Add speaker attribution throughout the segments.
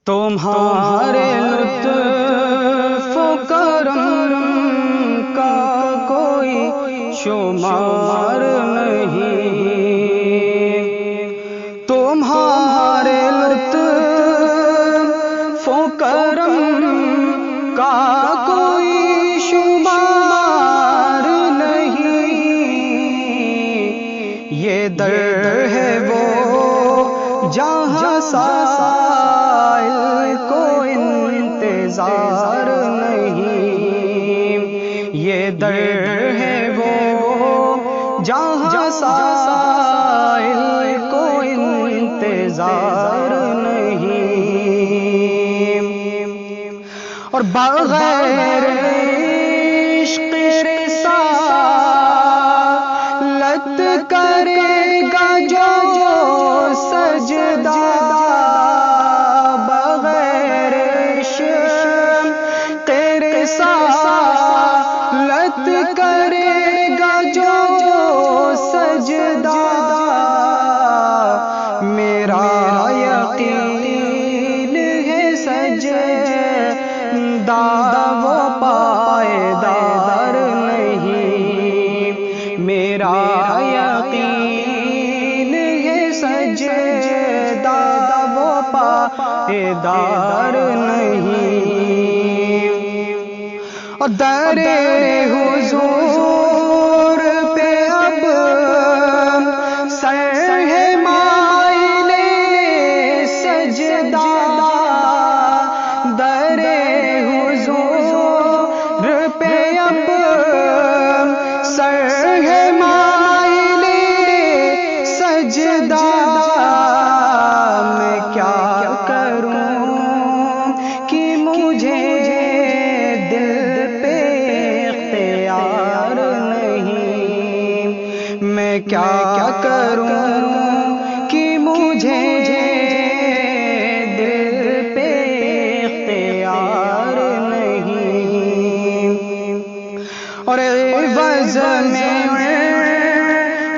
Speaker 1: تمہارے لطف و کرم کا کوئی شمار نہیں، تمہارے لطف و کرم کا کوئی شمار نہیں، یہ در ہے وہ جہاں سائل کو انتظار نہیں، یہ در ہے وہ جہاں سائل کو انتظار نہیں، اور بغیر عشق رسالت کرے گا جو سجدہ، بغیر عشق رسالت کرے گا جو سجدہ، میرا یقین ہے سجدہ وہ پائیدار نہیں، میرا یقین ہے سجدہ وہ پائیدار نہیں، اور در حضور پہ اب سر ہے مائل سجدہ، در حضور پہ اب سر ہے مائل سجدہ، میں کیا کروں کہ مجھے دل پہ اختیار نہیں، میں کیا کروں کہ مجھے دل پہ اختیار نہیں، اور عوض میں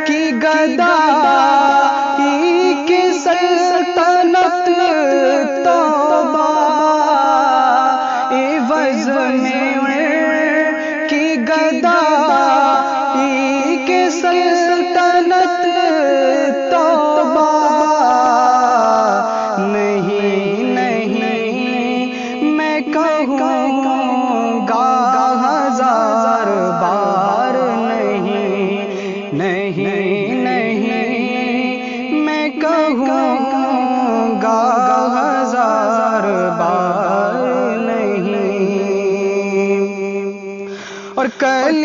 Speaker 1: کی گدائی کی سلطنت توبہ، عوض میں کی گدائی کی سلطنت توبہ، نہیں نہیں میں کہوں گا ہزار بار نہیں، نہیں نہیں میں کہوں گا ہزار بار نہیں، اور کل